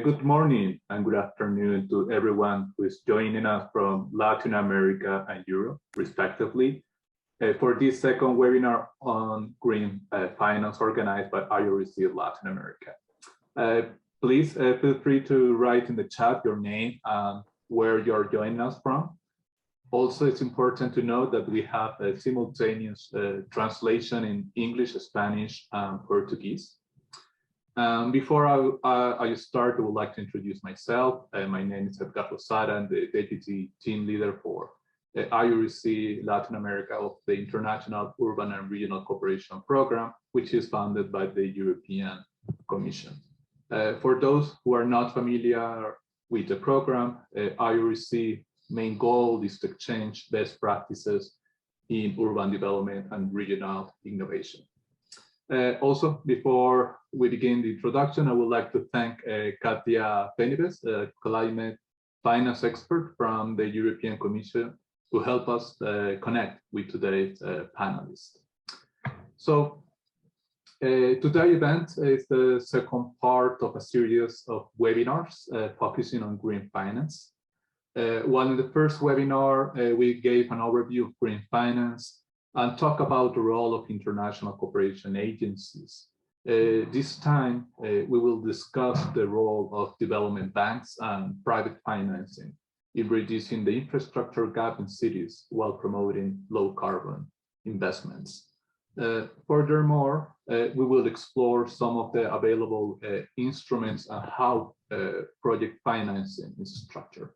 Good morning and good afternoon to everyone who is joining us from Latin America and Europe, respectively, for this second webinar on green finance organized by IORC Latin America. Please feel free to write in the chat your name and where you're joining us from. Also, it's important to note that we have a simultaneous translation in English, Spanish, and Portuguese. Before I start, I would like to introduce myself. My name is Edgar Lozada. I'm the Deputy Team Leader for IORC Latin America of the International Urban and Regional Cooperation Program, which is funded by the European Commission. For those who are not familiar with the program, IORC main goal is to exchange best practices in urban development and regional innovation. Also, before we begin the introduction, I would like to thank Katia Penibes, a climate finance expert from the European Commission, who helped us connect with today's panelists. So today's event is the second part of a series of webinars focusing on green finance. While in the first webinar, we gave an overview of green finance and talk about the role of international cooperation agencies. This time, we will discuss the role of development banks and private financing in reducing the infrastructure gap in cities while promoting low carbon investments. Furthermore, we will explore some of the available instruments and how project financing is structured,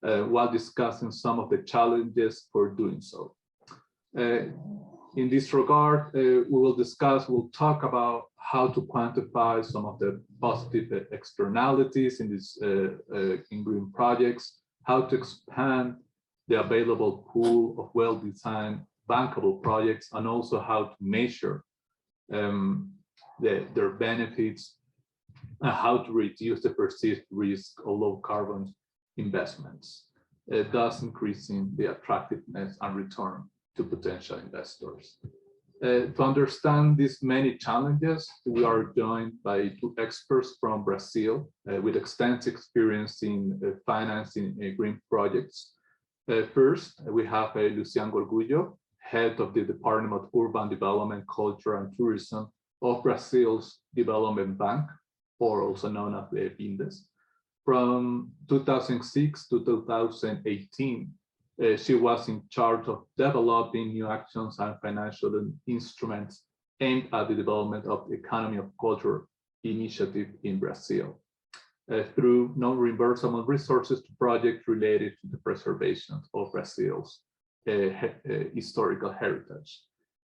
while discussing some of the challenges for doing so. In this regard, we'll talk about how to quantify some of the positive externalities in this in green projects, how to expand the available pool of well-designed bankable projects, and also how to measure their benefits and how to reduce the perceived risk of low carbon investments, thus increasing the attractiveness and return to potential investors. To understand these many challenges, we are joined by two experts from Brazil with extensive experience in financing green projects. First, we have Lucian Gorgulho, head of the Department of Urban Development, Culture and Tourism of Brazil's Development Bank, or also known as the BNDES. From 2006 to 2018, she was in charge of developing new actions and financial instruments aimed at the development of the Economy of Culture initiative in Brazil through non-reimbursable resources to projects related to the preservation of Brazil's historical heritage.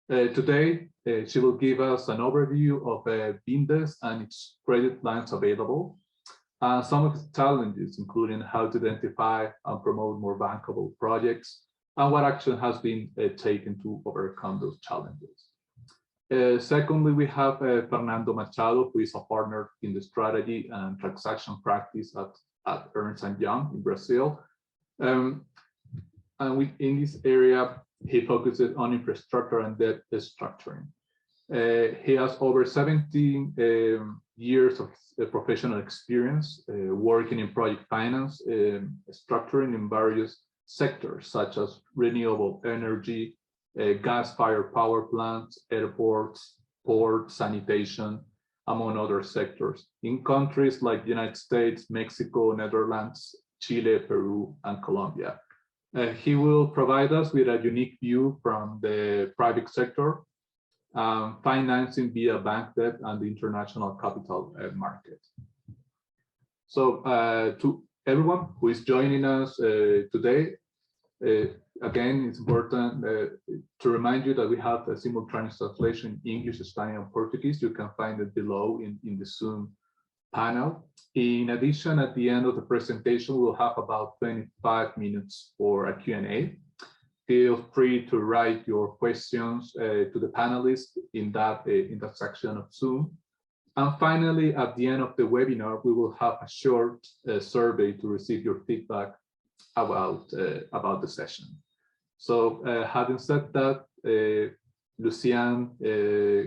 Today, she will give us an overview of BNDES and its credit lines available, some of its challenges, including how to identify and promote more bankable projects, and what action has been taken to overcome those challenges. Secondly, we have Fernando Machado, who is a partner in the strategy and transaction practice at Ernst & Young in Brazil. And in this area, he focuses on infrastructure and debt structuring. He has over 17 years of professional experience working in project finance, structuring in various sectors such as renewable energy, gas-fired power plants, airports, ports, sanitation, among other sectors, in countries like the United States, Mexico, Netherlands, Chile, Peru, and Colombia. He will provide us with a unique view from the private sector, financing via bank debt and the international capital market. So to everyone who is joining us today, again, it's important to remind you that we have a simultaneous translation in English, Spanish, and Portuguese. You can find it below in the Zoom panel. In addition, at the end of the presentation, we'll have about 25 minutes for a Q&A. Feel free to write your questions to the panelists in that section of Zoom. And finally, at the end of the webinar, we will have a short survey to receive your feedback about the session. So having said that, Lucian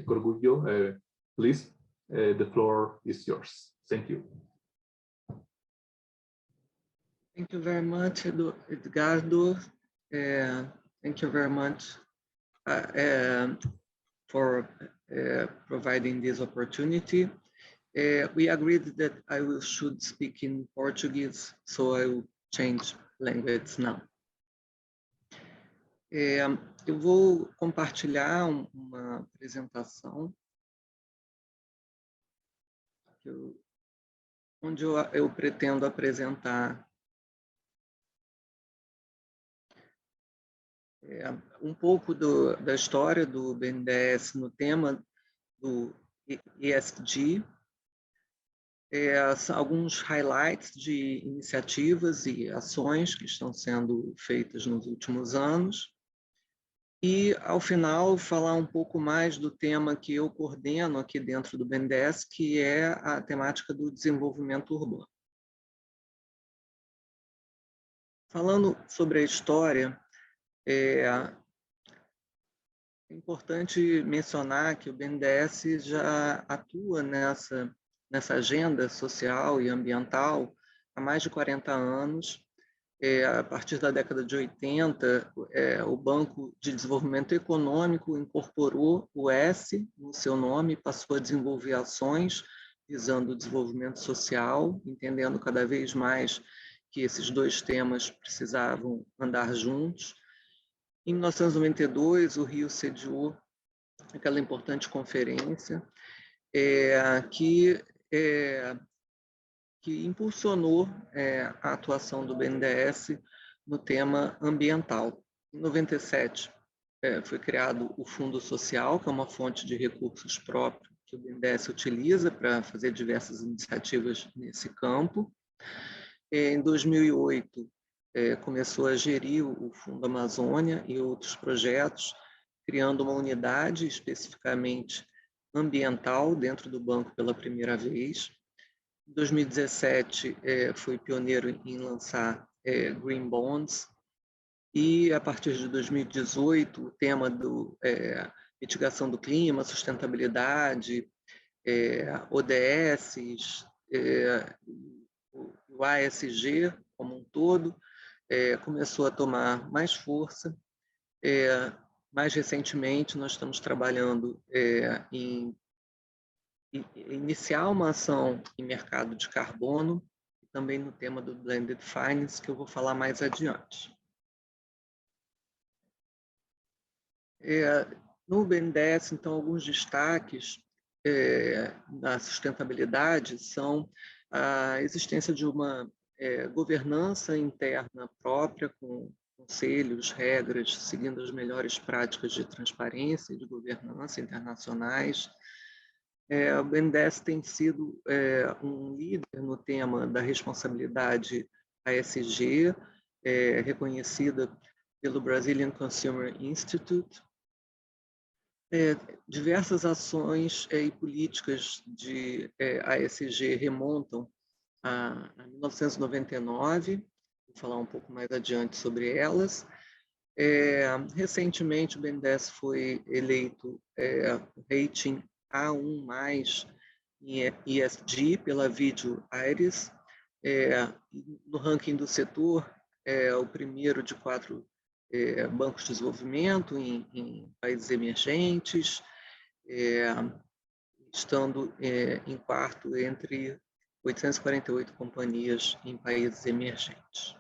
Gorgulho, please, the floor is yours. Thank you. Thank you very much, Edgardo. Thank you very much for providing this opportunity. We agreed that I should speak in Portuguese, so I will change language now. Eu vou compartilhar uma apresentação onde eu pretendo apresentar um pouco da história do BNDES no tema do ESG, alguns highlights de iniciativas e ações que estão sendo feitas nos últimos anos, e, ao final, falar um pouco mais do tema que eu coordeno aqui dentro do BNDES, que é a temática do desenvolvimento urbano. Falando sobre a história, é importante mencionar que o BNDES já atua nessa agenda social e ambiental há mais de 40 anos. A partir da década de 80, o Banco de Desenvolvimento Econômico incorporou o S no seu nome e passou a desenvolver ações visando o desenvolvimento social, entendendo cada vez mais que esses dois temas precisavam andar juntos. Em 1992, o Rio sediou aquela importante conferência que impulsionou a atuação do BNDES no tema ambiental. Em 97, foi criado o Fundo Social, que é uma fonte de recursos próprios que o BNDES utiliza para fazer diversas iniciativas nesse campo. Em 2008, começou a gerir o Fundo Amazônia e outros projetos, criando uma unidade especificamente ambiental dentro do banco pela primeira vez. Em 2017, foi pioneiro em lançar Green Bonds, e a partir de 2018, o tema do mitigação do clima, sustentabilidade, ODS, o ASG como um todo, começou a tomar mais força. Mais recentemente, nós estamos trabalhando em iniciar uma ação em mercado de carbono e também no tema do Blended Finance, que eu vou falar mais adiante. No BNDES, então, alguns destaques da sustentabilidade são a existência de uma governança interna própria, com conselhos, regras, seguindo as melhores práticas de transparência e de governança internacionais. O BNDES tem sido um líder no tema da responsabilidade ASG, reconhecida pelo Brazilian Consumer Institute. Diversas ações e políticas de ASG remontam a 1999, vou falar um pouco mais adiante sobre elas. Recentemente, o BNDES foi eleito rating A1+, em ESG pela Vigeo Eiris. No ranking do setor, é o primeiro de 4 bancos de desenvolvimento em países emergentes, estando em quarto entre 848 companhias em países emergentes.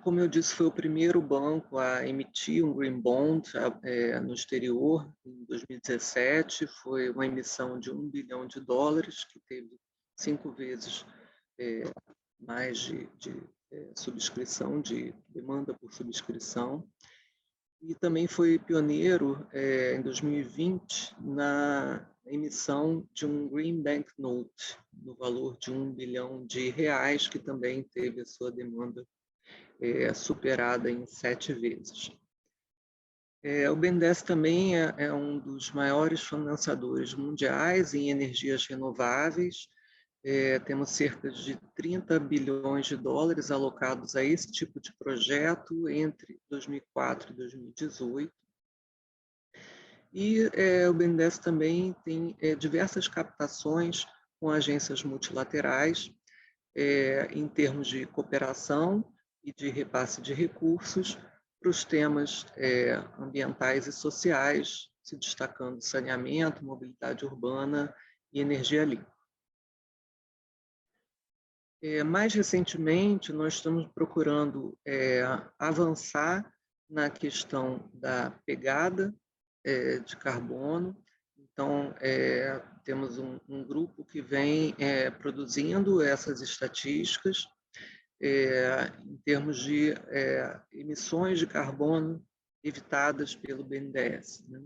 Como eu disse, foi o primeiro banco a emitir um Green Bond no exterior em 2017. Foi uma emissão de $1 bilhão, que teve 5 vezes mais de subscrição, de demanda por subscrição. E também foi pioneiro, em 2020, na emissão de um Green Bank Note, no valor de $1 bilhão, que também teve a sua demanda superada em 7 vezes. O BNDES também é um dos maiores financiadores mundiais em energias renováveis. Temos cerca de $30 bilhões alocados a esse tipo de projeto entre 2004 e 2018. E o BNDES também tem diversas captações com agências multilaterais. em termos de cooperação e de repasse de recursos para os temas ambientais e sociais, se destacando saneamento, mobilidade urbana e energia limpa. Mais recentemente, nós estamos procurando avançar na questão da pegada de carbono. Então, temos um grupo que vem produzindo essas estatísticas em termos de emissões de carbono evitadas pelo BNDES, né?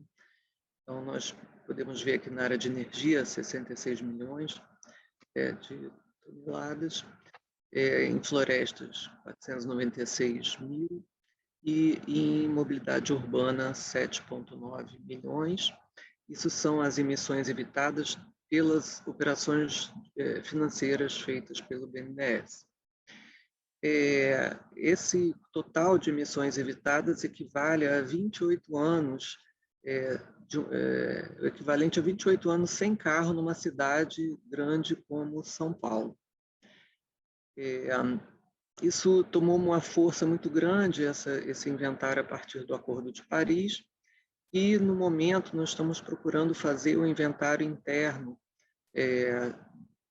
Então, nós podemos ver aqui na área de energia, 66 milhões de toneladas, em florestas, 496 mil, e em mobilidade urbana, 7,9 milhões. Isso são as emissões evitadas pelas operações financeiras feitas pelo BNDES. Esse total de emissões evitadas equivale a 28 anos, o equivalente a 28 anos sem carro numa cidade grande como São Paulo. Isso tomou uma força muito grande, esse inventário, a partir do Acordo de Paris, e, no momento, nós estamos procurando fazer o inventário interno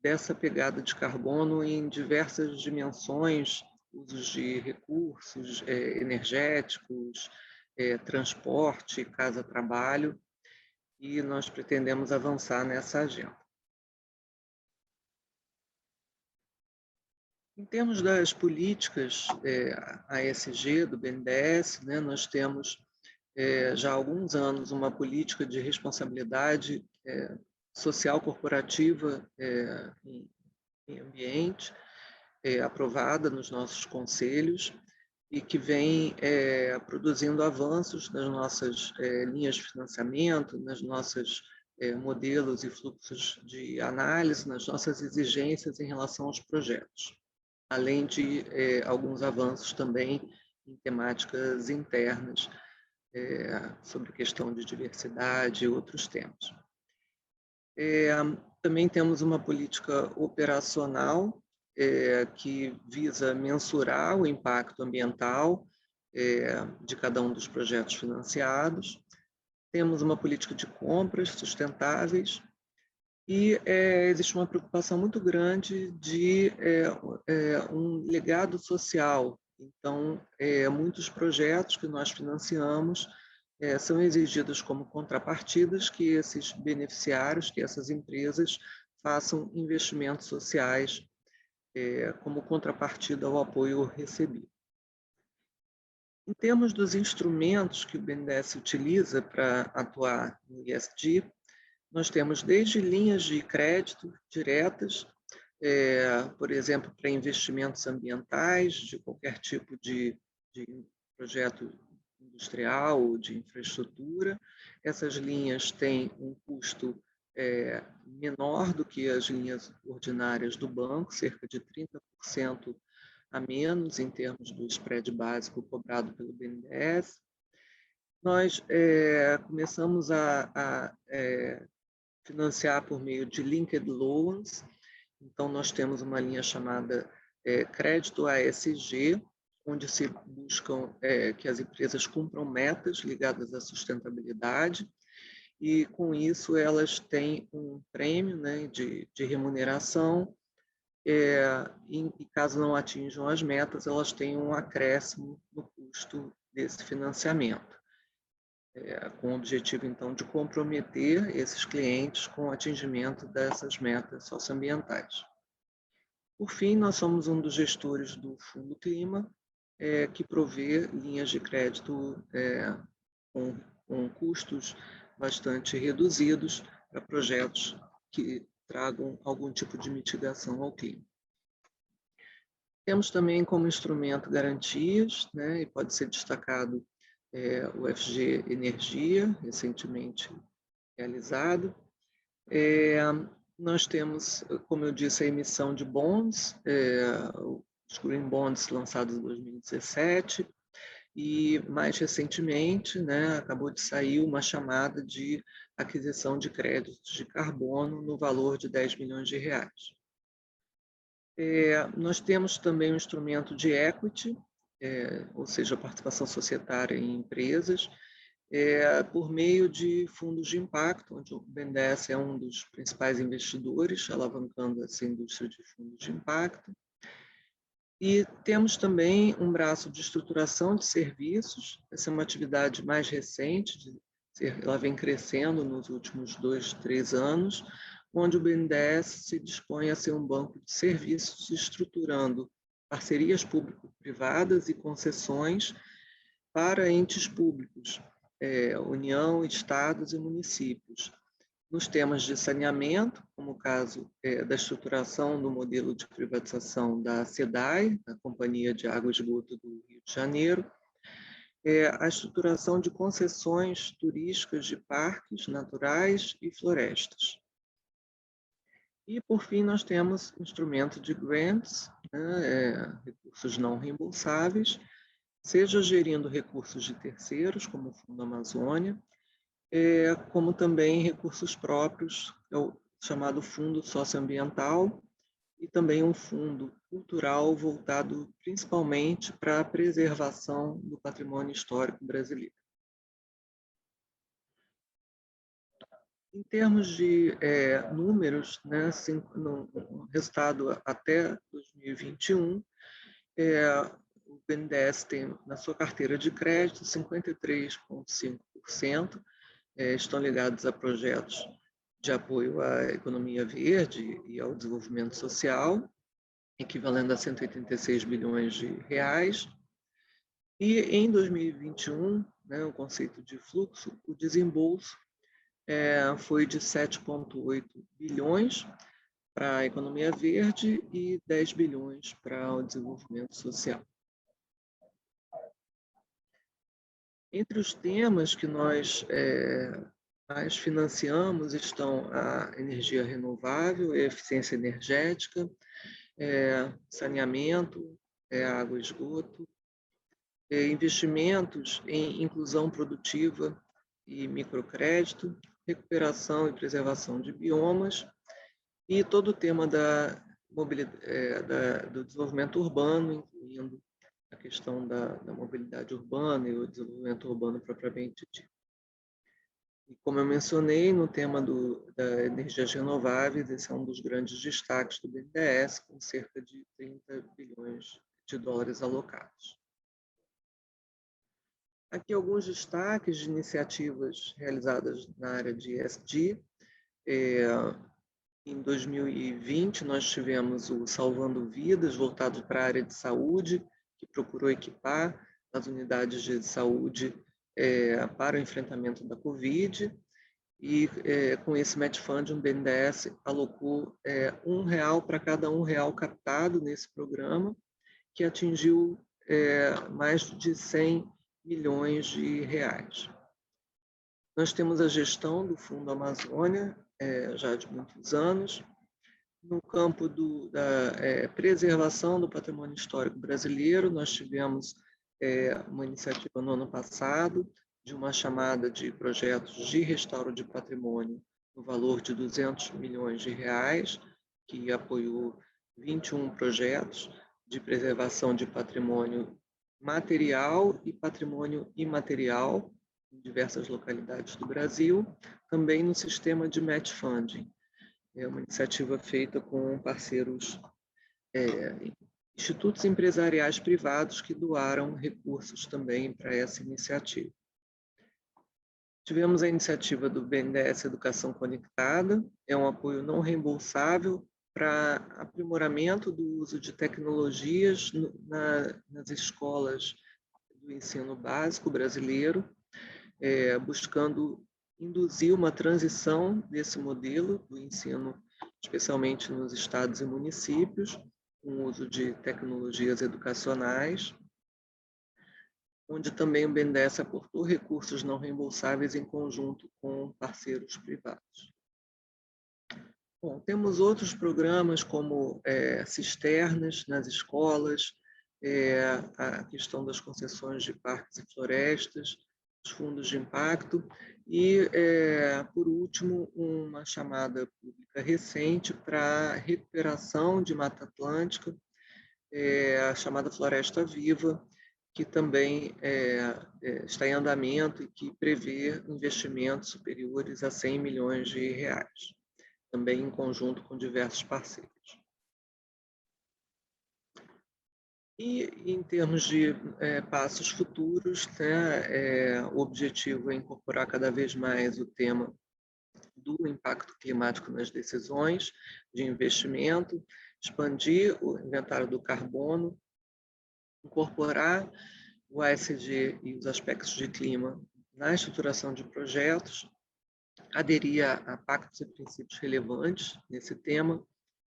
dessa pegada de carbono em diversas dimensões, usos de recursos energéticos, transporte, casa-trabalho, e nós pretendemos avançar nessa agenda. Em termos das políticas ASG do BNDES, né, nós temos já há alguns anos uma política de responsabilidade social corporativa em ambiente, aprovada nos nossos conselhos e que vem produzindo avanços nas nossas linhas de financiamento, nas nossas modelos e fluxos de análise, nas nossas exigências em relação aos projetos, além de alguns avanços também em temáticas internas, sobre questão de diversidade e outros temas. Também temos uma política operacional que visa mensurar o impacto ambiental de cada um dos projetos financiados. Temos uma política de compras sustentáveis e existe uma preocupação muito grande de um legado social. Então, muitos projetos que nós financiamos são exigidos como contrapartidas que esses beneficiários, que essas empresas façam investimentos sociais como contrapartida ao apoio recebido. Em termos dos instrumentos que o BNDES utiliza para atuar no ESG, nós temos desde linhas de crédito diretas, por exemplo, para investimentos ambientais, de qualquer tipo de projeto industrial ou de infraestrutura. Essas linhas têm um custo menor do que as linhas ordinárias do banco, cerca de 30% a menos em termos do spread básico cobrado pelo BNDES. Nós começamos a financiar por meio de linked loans. Então, nós temos uma linha chamada crédito ASG, onde se buscam que as empresas cumpram metas ligadas à sustentabilidade, e com isso elas têm um prêmio, né, de remuneração, e caso não atinjam as metas, elas têm um acréscimo no custo desse financiamento, com o objetivo, então, de comprometer esses clientes com o atingimento dessas metas socioambientais. Por fim, nós somos um dos gestores do Fundo Clima, que provê linhas de crédito com custos bastante reduzidos para projetos que tragam algum tipo de mitigação ao clima. Temos também como instrumento garantias, né, e pode ser destacado o FG Energia, recentemente realizado. Nós temos, como eu disse, a emissão de bonds, os Green Bonds lançados em 2017, e mais recentemente, né, acabou de sair uma chamada de aquisição de créditos de carbono no valor de 10 milhões de reais. Nós temos também um instrumento de equity, ou seja, participação societária em empresas, por meio de fundos de impacto, onde o BNDES é um dos principais investidores, alavancando essa indústria de fundos de impacto. E temos também um braço de estruturação de serviços, essa é uma atividade mais recente, ela vem crescendo nos últimos 2, 3 anos, onde o BNDES se dispõe a ser um banco de serviços, estruturando parcerias público-privadas e concessões para entes públicos, União, estados e municípios, nos temas de saneamento, como o caso da estruturação do modelo de privatização da SEDAI, a Companhia de Água e Esgoto do Rio de Janeiro, a estruturação de concessões turísticas de parques naturais e florestas. E, por fim, nós temos o instrumento de grants, recursos não reembolsáveis, seja gerindo recursos de terceiros, como o Fundo Amazônia, como também recursos próprios, o chamado Fundo Socioambiental, e também um fundo cultural voltado principalmente para a preservação do patrimônio histórico brasileiro. Em termos de números, né, no resultado até 2021, o BNDES tem na sua carteira de crédito 53,5% estão ligados a projetos de apoio à economia verde e ao desenvolvimento social, equivalendo a 186 bilhões de reais. E em 2021, né, o conceito de fluxo, o desembolso foi de 7,8 bilhões para a economia verde e 10 bilhões para o desenvolvimento social. Entre os temas que nós mais financiamos estão a energia renovável, a eficiência energética, saneamento, água e esgoto, investimentos em inclusão produtiva e microcrédito, recuperação e preservação de biomas e todo o tema do desenvolvimento urbano, incluindo a questão da mobilidade urbana e o desenvolvimento urbano propriamente dito. E como eu mencionei, no tema da energias renováveis, esse é um dos grandes destaques do BNDES, com cerca de 30 bilhões de dólares alocados. Aqui alguns destaques de iniciativas realizadas na área de ESG. Em 2020, nós tivemos o Salvando Vidas, voltado para a área de saúde, que procurou equipar as unidades de saúde para o enfrentamento da Covid. E com esse match funding, o BNDES alocou R$1 para cada R$1 captado nesse programa, que atingiu mais de 100 milhões de reais. Nós temos a gestão do Fundo Amazônia, já de muitos anos, no campo da preservação do patrimônio histórico brasileiro. Nós tivemos uma iniciativa no ano passado de uma chamada de projetos de restauro de patrimônio no valor de 200 milhões de reais, que apoiou 21 projetos de preservação de patrimônio material e patrimônio imaterial em diversas localidades do Brasil, também no sistema de match funding. É uma iniciativa feita com parceiros, institutos empresariais privados que doaram recursos também para essa iniciativa. Tivemos a iniciativa do BNDES Educação Conectada, é um apoio não reembolsável para aprimoramento do uso de tecnologias nas escolas do ensino básico brasileiro, buscando induzir uma transição desse modelo do ensino, especialmente nos estados e municípios, com o uso de tecnologias educacionais, onde também o BNDES aportou recursos não reembolsáveis em conjunto com parceiros privados. Bom, temos outros programas como cisternas nas escolas, a questão das concessões de parques e florestas, os fundos de impacto, E, por último, uma chamada pública recente para recuperação de Mata Atlântica, a chamada Floresta Viva, que também está em andamento e que prevê investimentos superiores a 100 milhões de reais, também em conjunto com diversos parceiros. E em termos de passos futuros, né, o objetivo é incorporar cada vez mais o tema do impacto climático nas decisões de investimento, expandir o inventário do carbono, incorporar o ASG e os aspectos de clima na estruturação de projetos, aderir a pactos e princípios relevantes nesse tema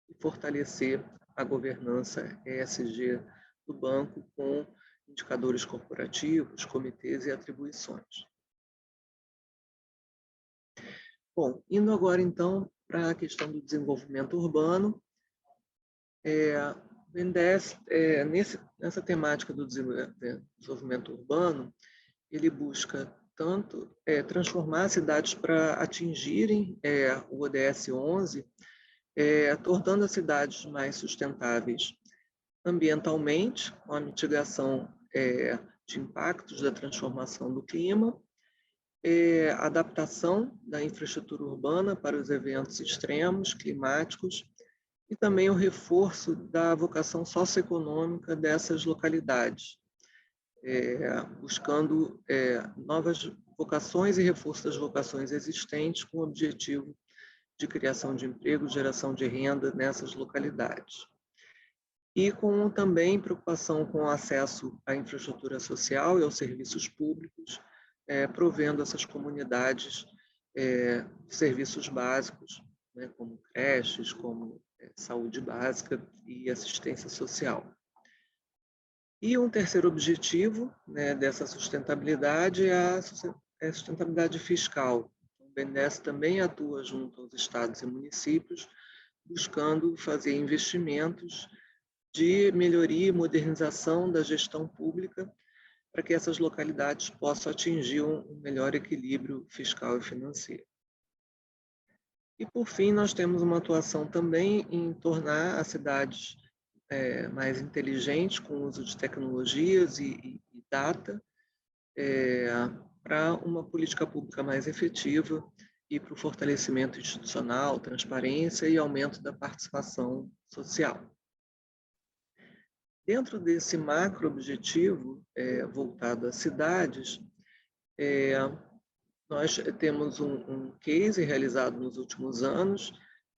e fortalecer a governança ESG do banco com indicadores corporativos, comitês e atribuições. Bom, indo agora então para a questão do desenvolvimento urbano, o BNDES, nessa temática do desenvolvimento urbano, ele busca tanto transformar as cidades para atingirem o ODS 11, tornando as cidades mais sustentáveis ambientalmente, com a mitigação de impactos da transformação do clima, adaptação da infraestrutura urbana para os eventos extremos climáticos e também o reforço da vocação socioeconômica dessas localidades, buscando novas vocações e reforço das vocações existentes com o objetivo de criação de emprego, geração de renda nessas localidades. E com também preocupação com o acesso à infraestrutura social e aos serviços públicos, provendo essas comunidades serviços básicos, né, como creches, como saúde básica e assistência social. E um terceiro objetivo, né, dessa sustentabilidade é a sustentabilidade fiscal. O BNDES também atua junto aos estados e municípios, buscando fazer investimentos de melhoria e modernização da gestão pública para que essas localidades possam atingir um melhor equilíbrio fiscal e financeiro. E, por fim, nós temos uma atuação também em tornar as cidades mais inteligentes, com o uso de tecnologias e data, para uma política pública mais efetiva e para o fortalecimento institucional, transparência e aumento da participação social. Dentro desse macro objetivo voltado às cidades, nós temos um case realizado nos últimos anos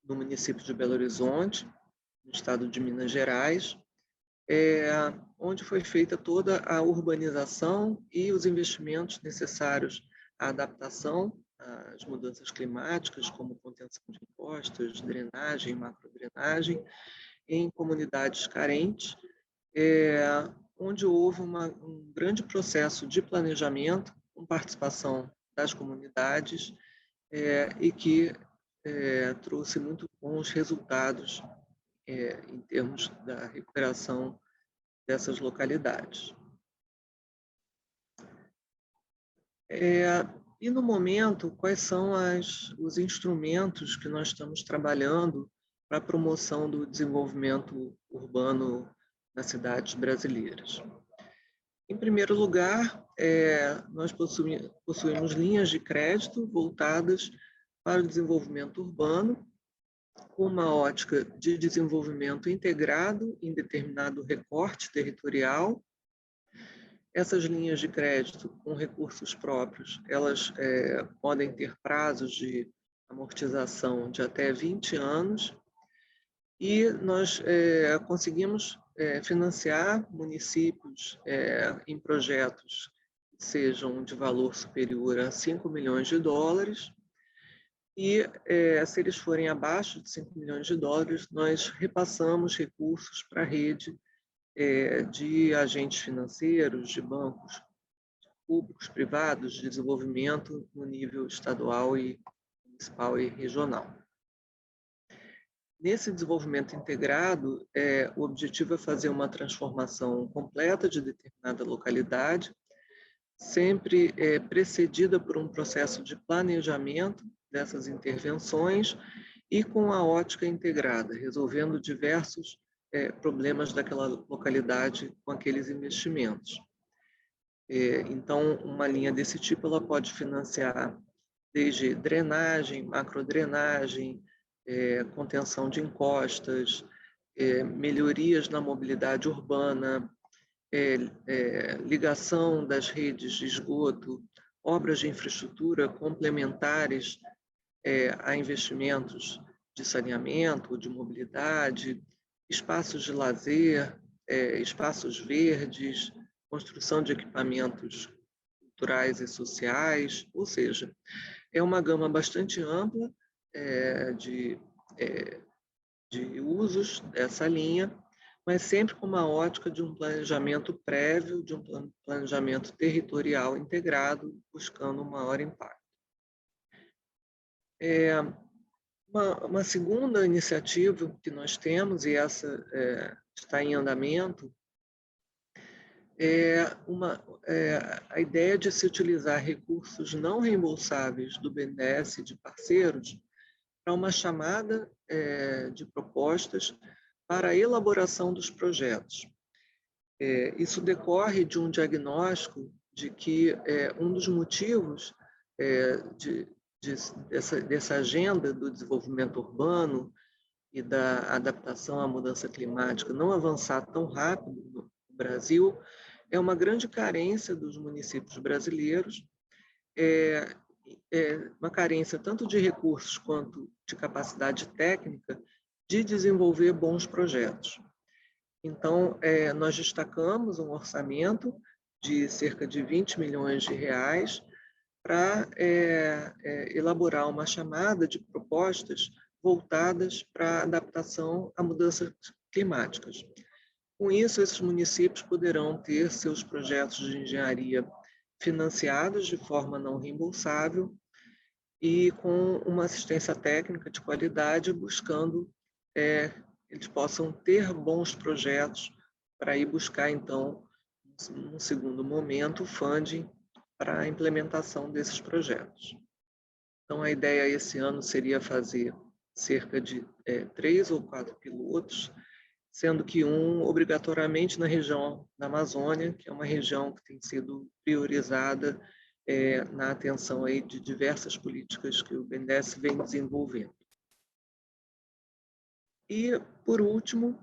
no município de Belo Horizonte, no estado de Minas Gerais, onde foi feita toda a urbanização e os investimentos necessários à adaptação às mudanças climáticas, como contenção de encostas, drenagem, macrodrenagem, em comunidades carentes, onde houve um grande processo de planejamento com participação das comunidades e que trouxe muito bons resultados em termos da recuperação dessas localidades. E no momento, quais são os instrumentos que nós estamos trabalhando para a promoção do desenvolvimento urbano nas cidades brasileiras? Em primeiro lugar, nós possuímos linhas de crédito voltadas para o desenvolvimento urbano, com uma ótica de desenvolvimento integrado em determinado recorte territorial. Essas linhas de crédito com recursos próprios, elas podem ter prazos de amortização de até 20 anos e nós conseguimos financiar municípios em projetos que sejam de valor superior a 5 milhões de dólares e se eles forem abaixo de 5 milhões de dólares, nós repassamos recursos para a rede de agentes financeiros, de bancos públicos, privados, de desenvolvimento no nível estadual e municipal e regional. Nesse desenvolvimento integrado, o objetivo é fazer uma transformação completa de determinada localidade, sempre precedida por um processo de planejamento dessas intervenções e com a ótica integrada, resolvendo diversos problemas daquela localidade com aqueles investimentos. Então, uma linha desse tipo ela pode financiar desde drenagem, macrodrenagem, contenção de encostas, melhorias na mobilidade urbana, ligação das redes de esgoto, obras de infraestrutura complementares a investimentos de saneamento, de mobilidade, espaços de lazer, espaços verdes, construção de equipamentos culturais e sociais, ou seja, é uma gama bastante ampla de usos dessa linha, mas sempre com uma ótica de um planejamento prévio, de um planejamento territorial integrado, buscando um maior impacto. Uma segunda iniciativa que nós temos, e essa está em andamento, a ideia de se utilizar recursos não reembolsáveis do BNDES e de parceiros para uma chamada de propostas para a elaboração dos projetos. Isso decorre de um diagnóstico de que um dos motivos dessa agenda do desenvolvimento urbano e da adaptação à mudança climática não avançar tão rápido no Brasil é uma grande carência dos municípios brasileiros, uma carência tanto de recursos quanto de capacidade técnica de desenvolver bons projetos. Então, nós destacamos um orçamento de cerca de 20 milhões de reais para elaborar uma chamada de propostas voltadas para a adaptação a mudanças climáticas. Com isso, esses municípios poderão ter seus projetos de engenharia financiados de forma não reembolsável e com uma assistência técnica de qualidade, buscando eles possam ter bons projetos para ir buscar, então, num segundo momento, o funding para a implementação desses projetos. Então, a ideia esse ano seria fazer cerca de 3 ou 4 pilotos, sendo que um obrigatoriamente na região da Amazônia, que é uma região que tem sido priorizada na atenção aí de diversas políticas que o BNDES vem desenvolvendo. E, por último,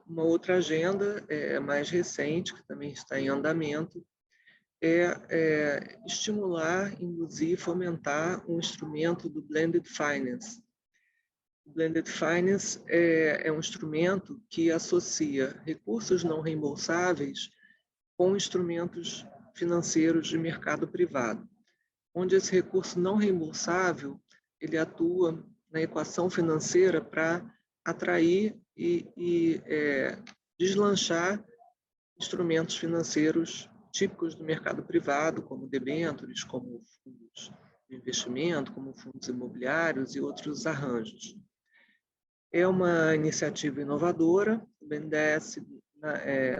uma outra agenda mais recente, que também está em andamento, estimular, induzir, fomentar um instrumento do Blended Finance. O Blended Finance é um instrumento que associa recursos não reembolsáveis com instrumentos financeiros de mercado privado, onde esse recurso não reembolsável ele atua na equação financeira para atrair e deslanchar instrumentos financeiros típicos do mercado privado, como debêntures, como fundos de investimento, como fundos imobiliários e outros arranjos. É uma iniciativa inovadora, o BNDES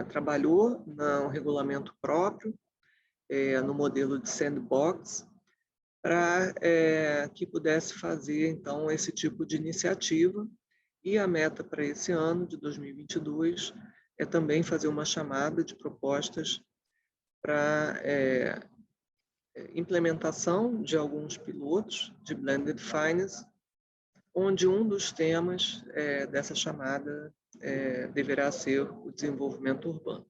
trabalhou no regulamento próprio, no modelo de sandbox, para que pudesse fazer, então, esse tipo de iniciativa. E a meta para esse ano, de 2022, é também fazer uma chamada de propostas para implementação de alguns pilotos de Blended Finance, onde um dos temas dessa chamada deverá ser o desenvolvimento urbano.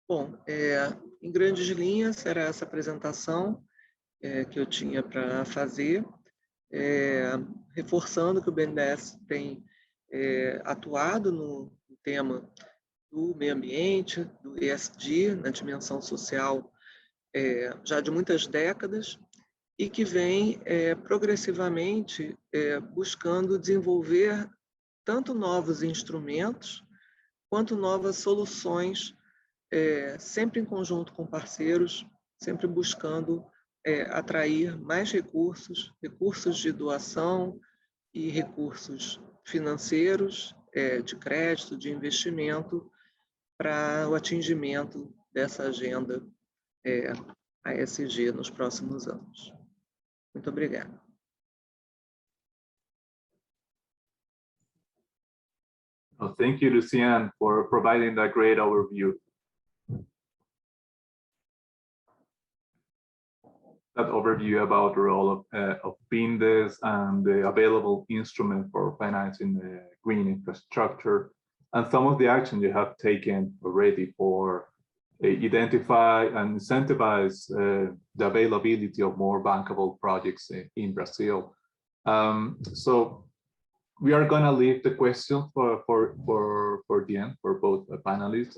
Bom, em grandes linhas, era essa apresentação que eu tinha para fazer, reforçando que o BNDES tem atuado no tema do meio ambiente, do ESG, na dimensão social, já de muitas décadas, e que vem progressivamente buscando desenvolver tanto novos instrumentos quanto novas soluções, sempre em conjunto com parceiros, sempre buscando atrair mais recursos de doação e recursos financeiros, de crédito, de investimento, para o atingimento dessa agenda ASG nos próximos anos. Muito obrigado. Oh, thank you, Luciane, for providing that great overview. That overview about the role of BINDES and the available instrument for financing the green infrastructure, and some of the action you have taken already for identify and incentivize the availability of more bankable projects in Brazil. So we are going to leave the question for the end for both panelists.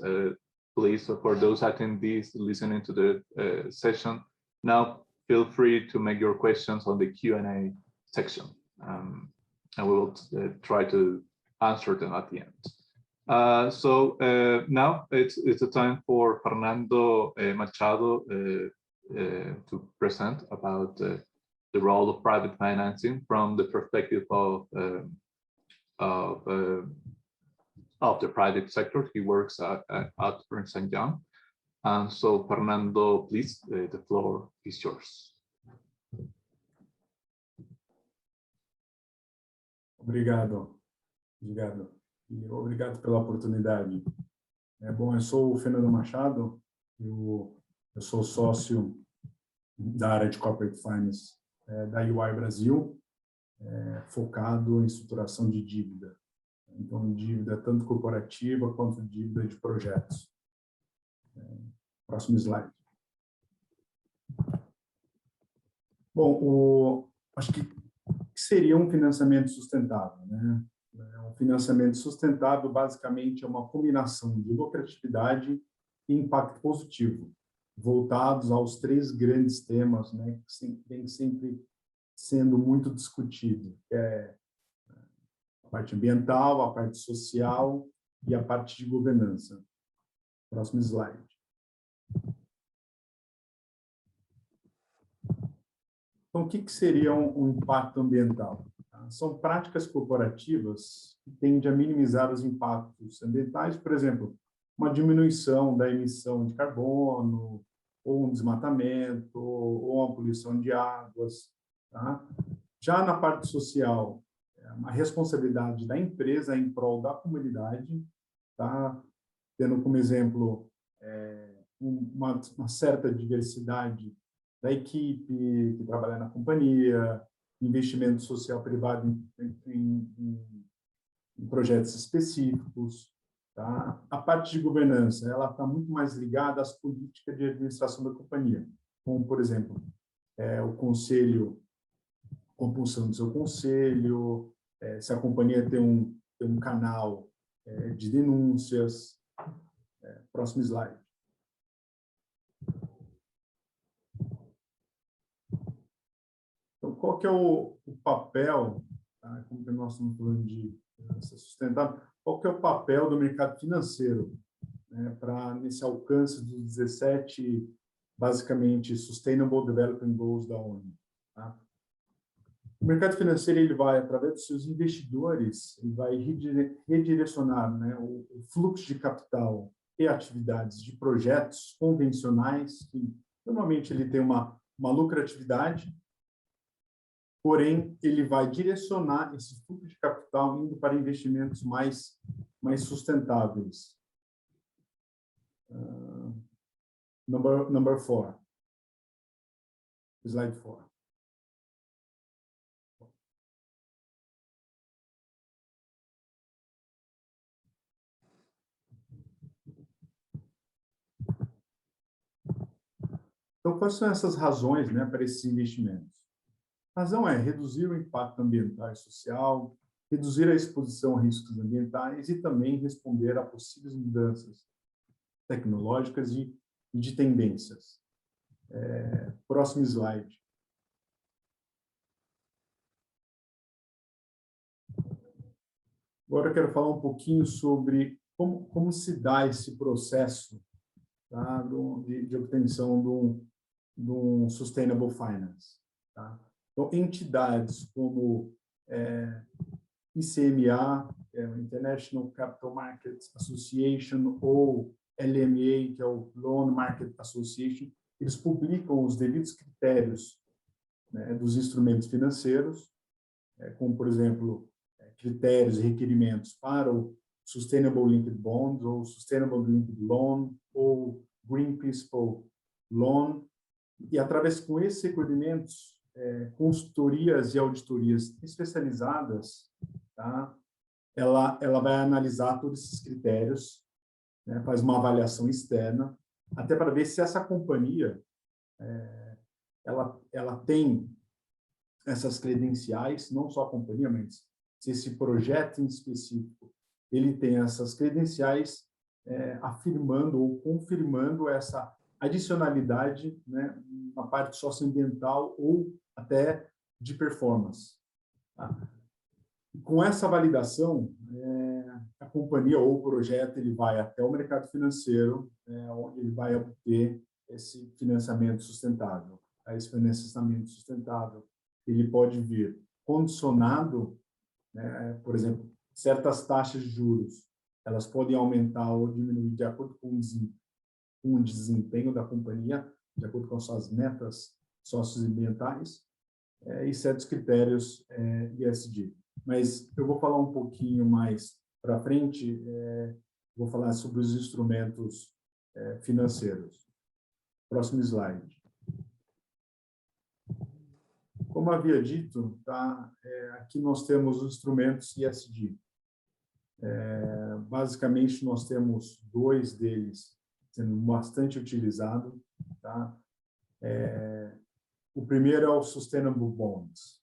Please, for those attendees listening to the session, now feel free to make your questions on the Q&A section, and we will try to answer them at the end. So now it's the time for Fernando Machado to present about the role of private financing from the perspective of the private sector. He works at Ernst & Young. And so, Fernando, please, the floor is yours. Obrigado. E obrigado pela oportunidade. Bom, eu sou o Fernando Machado, eu sou sócio da área de Corporate Finance da UI Brasil, focado em estruturação de dívida. Então, dívida tanto corporativa quanto dívida de projetos. Próximo slide. Bom, acho que seria um financiamento sustentável, né? Um financiamento sustentável, basicamente, é uma combinação de lucratividade e impacto positivo, voltados aos três grandes temas, né, que vem sempre sendo muito discutido, que é a parte ambiental, a parte social e a parte de governança. Próximo slide. Então, o que seria um impacto ambiental? São práticas corporativas que tendem a minimizar os impactos ambientais, por exemplo, uma diminuição da emissão de carbono, ou um desmatamento, ou uma poluição de águas. Tá? Já na parte social, uma responsabilidade da empresa em prol da comunidade, tá? Tendo como exemplo uma certa diversidade da equipe que trabalha na companhia, investimento social privado em projetos específicos. Tá? A parte de governança, ela está muito mais ligada às políticas de administração da companhia, como, por exemplo, o conselho, compulsão do seu conselho, se a companhia tem um canal de denúncias. Próximo slide. Então, qual que é o papel, tá? Como que nós estamos falando de finança sustentável, qual que é o papel do mercado financeiro, né, para nesse alcance dos 17, basicamente, Sustainable Development Goals da ONU? Tá? O mercado financeiro, ele vai, através dos seus investidores, ele vai redirecionar, né, o fluxo de capital e atividades de projetos convencionais, que normalmente ele tem uma lucratividade, porém, ele vai direcionar esse fluxo de capital indo para investimentos mais sustentáveis. Number 4. Slide 4. Então, quais são essas razões, né, para esses investimentos? A razão é reduzir o impacto ambiental e social, reduzir a exposição a riscos ambientais e também responder a possíveis mudanças tecnológicas e de tendências. Próximo slide. Agora eu quero falar um pouquinho sobre como se dá esse processo, tá, de obtenção de um Sustainable Finance. Tá? Então, entidades como ICMA, que é o International Capital Markets Association, ou LMA, que é o Loan Market Association, eles publicam os devidos critérios, né, dos instrumentos financeiros, como, por exemplo, critérios e requerimentos para o Sustainable Linked Bond, ou Sustainable Linked Loan, ou Green Principal Loan, e através com esses requerimentos, consultorias e auditorias especializadas, tá, ela vai analisar todos esses critérios, né, faz uma avaliação externa, até para ver se essa companhia ela tem essas credenciais, não só a companhia, mas se esse projeto em específico ele tem essas credenciais, afirmando ou confirmando essa adicionalidade, né, na parte socioambiental ou até de performance. Tá? Com essa validação, a companhia ou o projeto ele vai até o mercado financeiro, onde ele vai obter esse financiamento sustentável. Esse financiamento sustentável ele pode vir condicionado, né, por exemplo, certas taxas de juros, elas podem aumentar ou diminuir de acordo com o desempenho da companhia, de acordo com suas metas socioambientais, e certos critérios ESG. Mas eu vou falar um pouquinho mais para frente, vou falar sobre os instrumentos financeiros. Próximo slide. Como havia dito, tá, aqui nós temos os instrumentos ESG. Basicamente, nós temos 2 deles sendo bastante utilizados. Tá? O primeiro é o Sustainable Bonds,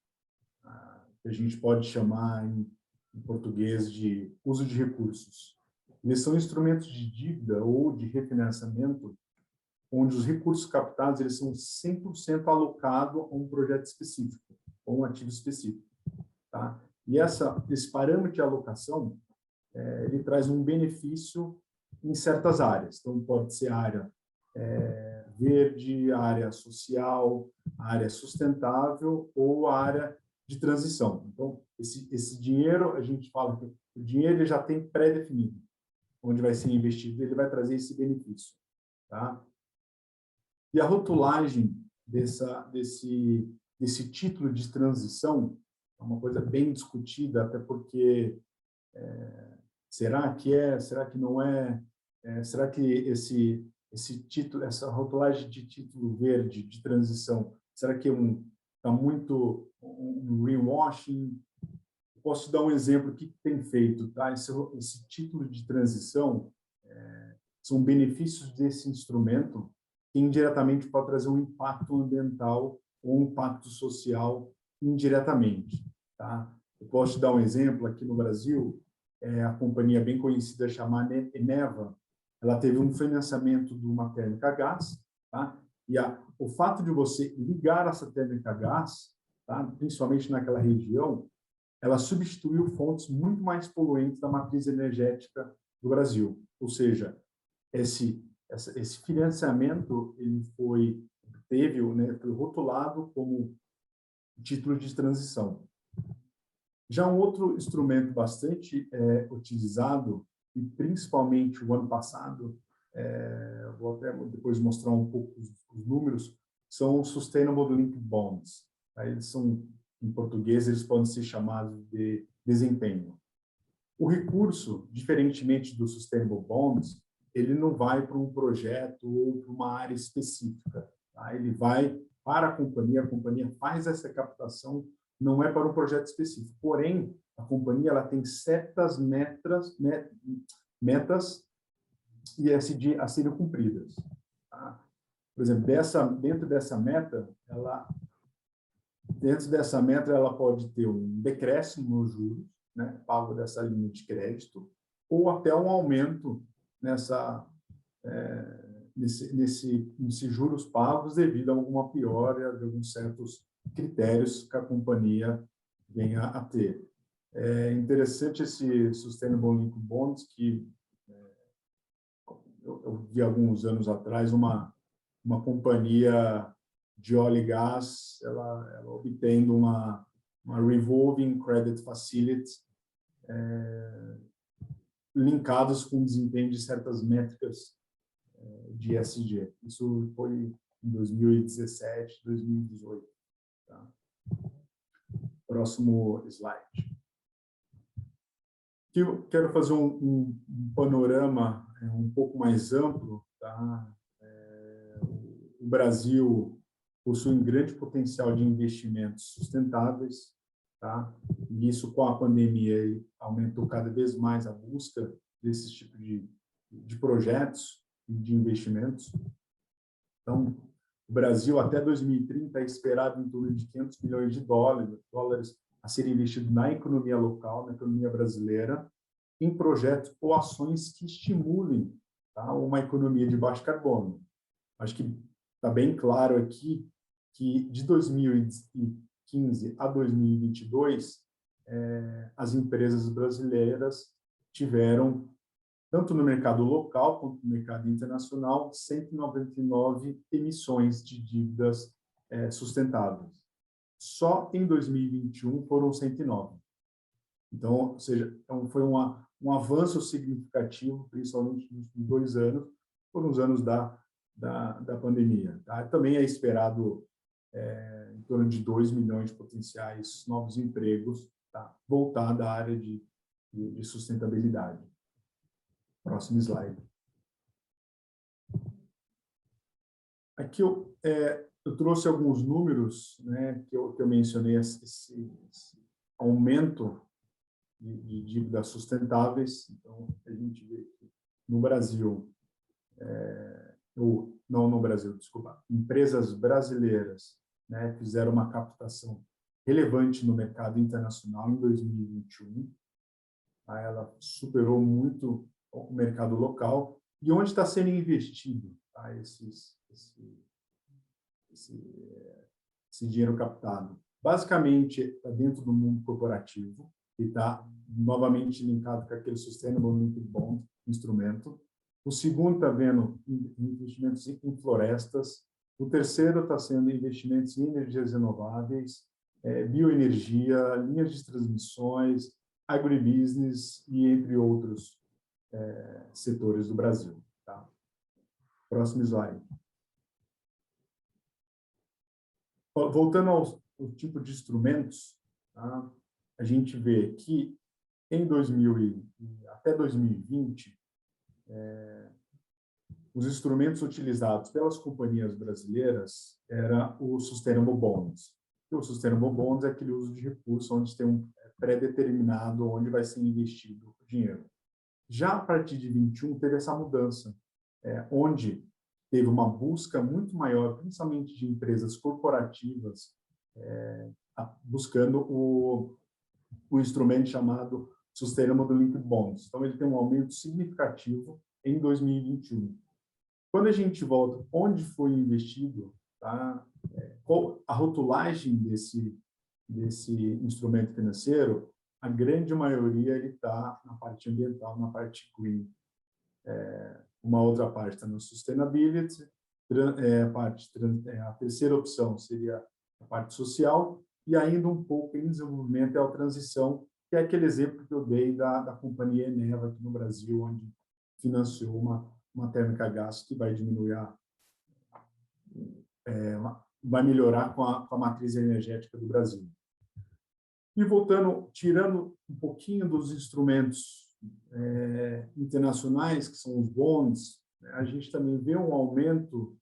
que a gente pode chamar em português de uso de recursos. Eles são instrumentos de dívida ou de refinanciamento, onde os recursos captados eles são 100% alocados a um projeto específico, ou um ativo específico. Tá? E esse parâmetro de alocação, ele traz um benefício em certas áreas. Então, pode ser a área verde, a área social, a área sustentável ou a área de transição. Então, esse dinheiro, a gente fala que o dinheiro ele já tem pré-definido, onde vai ser investido, ele vai trazer esse benefício. Tá? E a rotulagem desse título de transição é uma coisa bem discutida, até porque será que não é? Será que esse título, essa rotulagem de título verde de transição, será que está muito um greenwashing? Posso dar um exemplo que tem feito, tá? Esse título de transição são benefícios desse instrumento que indiretamente pode trazer um impacto ambiental ou um impacto social indiretamente, tá? Eu posso te dar um exemplo aqui no Brasil, a companhia bem conhecida chamada Eneva, ela teve um financiamento de uma térmica a gás, tá? E o fato de você ligar essa térmica a gás, tá? Principalmente naquela região, ela substituiu fontes muito mais poluentes da matriz energética do Brasil. Ou seja, esse financiamento ele foi rotulado como título de transição. Já um outro instrumento bastante utilizado, e principalmente o ano passado, vou até depois mostrar um pouco os números, são os Sustainable Linked Bonds. Tá? Eles são, em português, eles podem ser chamados de desempenho. O recurso, diferentemente do Sustainable Bonds, ele não vai para um projeto ou para uma área específica. Tá? Ele vai para a companhia faz essa captação, não é para um projeto específico. Porém, a companhia ela tem certas metas ESG a serem cumpridas. Tá? Por exemplo, dentro dessa meta, ela pode ter um decréscimo nos juros, né, pago dessa linha de crédito, ou até um aumento nesses juros pagos devido a alguma piora de alguns certos critérios que a companhia venha a ter. É interessante esse Sustainable Linked Bonds, que eu vi alguns anos atrás uma companhia de óleo e gás, ela obtendo uma Revolving Credit Facility linkados com o desempenho de certas métricas de ESG. Isso foi em 2017, 2018. Tá? Próximo slide. Aqui eu quero fazer um panorama um pouco mais amplo. Tá? O Brasil possui um grande potencial de investimentos sustentáveis, tá? E isso, com a pandemia, aumentou cada vez mais a busca desses tipos de projetos e de investimentos. Então, o Brasil, até 2030, é esperado em torno de 500 milhões de dólares a serem investidos na economia local, na economia brasileira, em projetos ou ações que estimulem, tá, uma economia de baixo carbono. Acho que está bem claro aqui que de 2015 a 2022, as empresas brasileiras tiveram, tanto no mercado local quanto no mercado internacional, 199 emissões de dívidas sustentáveis. Só em 2021 foram 109. Então, ou seja, foi um avanço significativo, principalmente nos 2 anos, foram os anos da pandemia. Tá? Também é esperado em torno de 2 milhões de potenciais novos empregos, tá? Voltado à área de sustentabilidade. Próximo slide. Aqui eu trouxe alguns números, né, que eu mencionei, esse aumento de dívidas sustentáveis. Então, a gente vê que no Brasil, não no Brasil, desculpa, empresas brasileiras, né, fizeram uma captação relevante no mercado internacional em 2021. Tá? Ela superou muito o mercado local. E onde está sendo investido, tá, esse dinheiro captado? Basicamente, está dentro do mundo corporativo, e está novamente linkado com aquele Sustainable Linked Bond instrumento. O segundo está vendo investimentos em florestas. O terceiro está sendo investimentos em energias renováveis, bioenergia, linhas de transmissões, agribusiness e entre outros setores do Brasil. Tá? Próximo slide. Voltando ao tipo de instrumentos, tá? A gente vê que em até 2020, os instrumentos utilizados pelas companhias brasileiras era o Sustainable Bonds. E o Sustainable Bonds é aquele uso de recurso onde tem um pré-determinado onde vai ser investido o dinheiro. Já a partir de 21 teve essa mudança, onde teve uma busca muito maior, principalmente de empresas corporativas, buscando o instrumento chamado Sustainable Linked Bonds. Então, ele tem um aumento significativo em 2021. Quando a gente volta, onde foi investido, tá? A rotulagem desse instrumento financeiro, a grande maioria ele está na parte ambiental, na parte green. Uma outra parte está no sustainability, a terceira opção seria a parte social, e ainda um pouco em desenvolvimento é a transição, que é aquele exemplo que eu dei da companhia Eneva aqui no Brasil, onde financiou uma térmica a gás que vai diminuir vai melhorar com a matriz energética do Brasil. E voltando, tirando um pouquinho dos instrumentos internacionais, que são os bonds, a gente também vê um aumento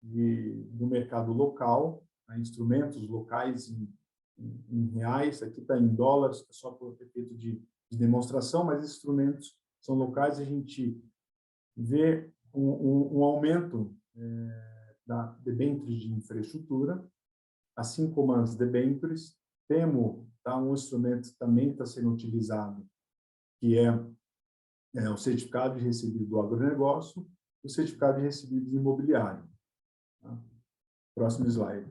do mercado local, instrumentos locais em reais, aqui está em dólares, só por efeito de demonstração, mas instrumentos são locais, a gente vê um aumento da debêntures de infraestrutura, assim como as debêntures. Temos um instrumento que também está sendo utilizado, que é o certificado de recebido do agronegócio, o certificado de recebido imobiliário. Tá? Próximo slide.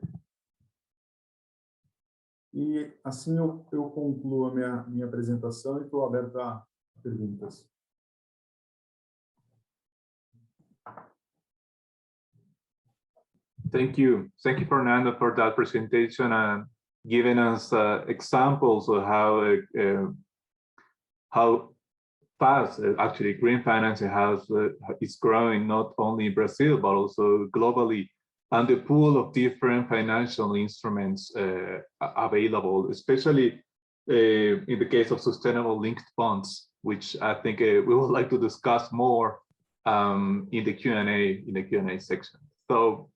E assim eu concluo a minha apresentação e estou aberto a perguntas. Thank you, Fernando, for that presentation and giving us examples of how how fast actually green financing is growing, not only in Brazil but also globally, and the pool of different financial instruments available, especially in the case of sustainable linked bonds, which I think we would like to discuss more in the Q&A section. So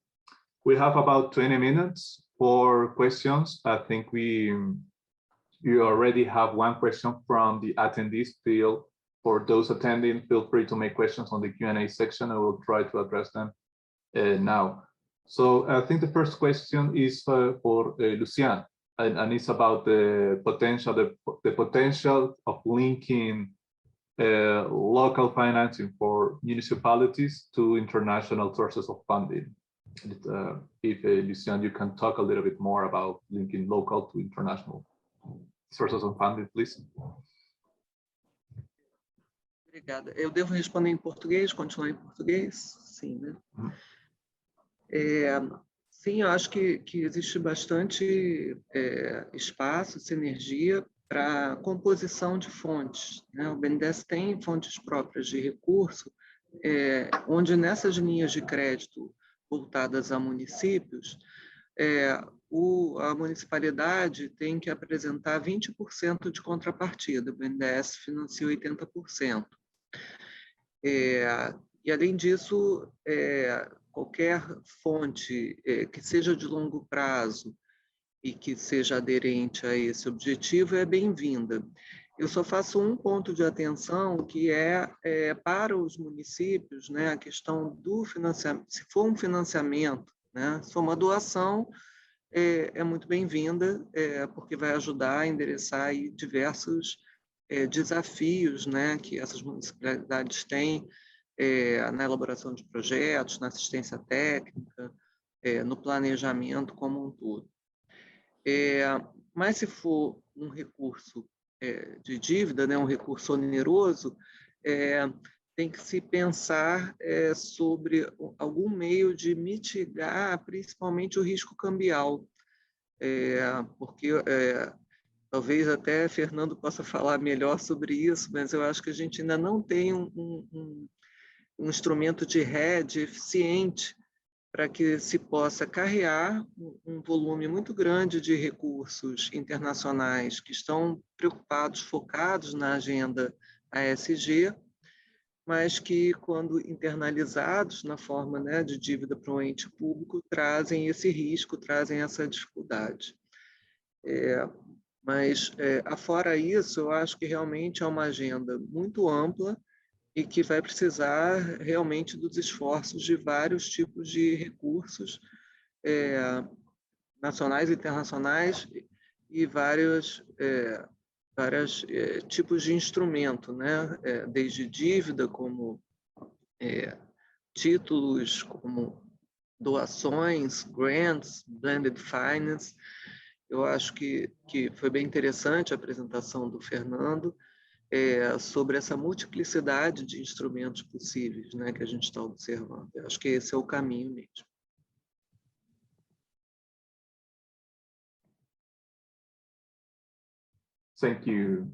we have about 20 minutes for questions. I think you already have one question from the attendees. Still, for those attending, feel free to make questions on the Q&A section. I will try to address them now. So I think the first question is for Lucian, and it's about the potential of linking local financing for municipalities to international sources of funding. If Lucian, you can talk a little bit more about linking local to international sources of funding, please. Obrigada. Eu devo responder em português, continuar em português? Sim, né? Sim, eu acho que existe bastante espaço, sinergia para composição de fontes, né? O BNDES tem fontes próprias de recurso, onde nessas linhas de crédito voltadas a municípios, a municipalidade tem que apresentar 20% de contrapartida, o BNDES financia 80%. E, além disso, qualquer fonte que seja de longo prazo e que seja aderente a esse objetivo é bem-vinda. Eu só faço um ponto de atenção, que para os municípios, né, a questão do financiamento. Se for um financiamento, né, se for uma doação, é muito bem-vinda, porque vai ajudar a endereçar aí diversos desafios, né, que essas municipalidades têm na elaboração de projetos, na assistência técnica, no planejamento como um todo. Mas se for um recurso de dívida, né, um recurso oneroso, tem que se pensar sobre algum meio de mitigar principalmente o risco cambial, porque talvez até Fernando possa falar melhor sobre isso, mas eu acho que a gente ainda não tem um instrumento de hedge eficiente para que se possa carregar um volume muito grande de recursos internacionais que estão preocupados, focados na agenda ASG, mas que, quando internalizados na forma, né, de dívida para um ente público, trazem esse risco, trazem essa dificuldade. Mas, afora isso, eu acho que realmente é uma agenda muito ampla e que vai precisar realmente dos esforços de vários tipos de recursos nacionais e internacionais e vários tipos de instrumento, né? Desde dívida, como títulos, como doações, grants, blended finance. Eu acho que foi bem interessante a apresentação do Fernando, sobre essa multiplicidade de instrumentos possíveis, né, que a gente está observando. Eu acho que esse é o caminho mesmo. Thank you,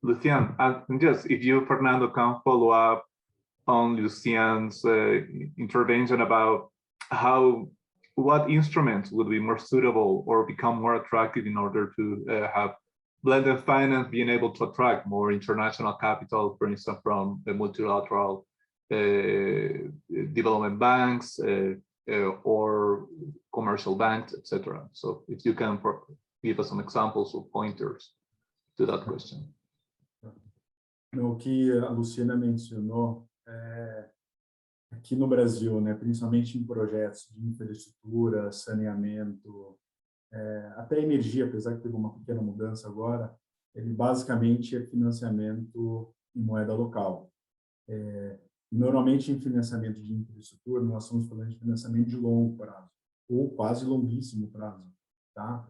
Lucian. And just if you, Fernando, can follow up on Lucian's intervention about what instruments would be more suitable or become more attractive in order to have blended finance being able to attract more international capital, for instance, from the multilateral development banks or commercial banks, etc. So if you can give us some examples or pointers to that question. O que a Luciana mencionou, aqui no Brasil, né, principalmente em projetos de infraestrutura, saneamento, até energia, apesar que teve uma pequena mudança agora, ele basicamente é financiamento em moeda local. Normalmente, em financiamento de infraestrutura, nós estamos falando de financiamento de longo prazo, ou quase longuíssimo prazo, tá?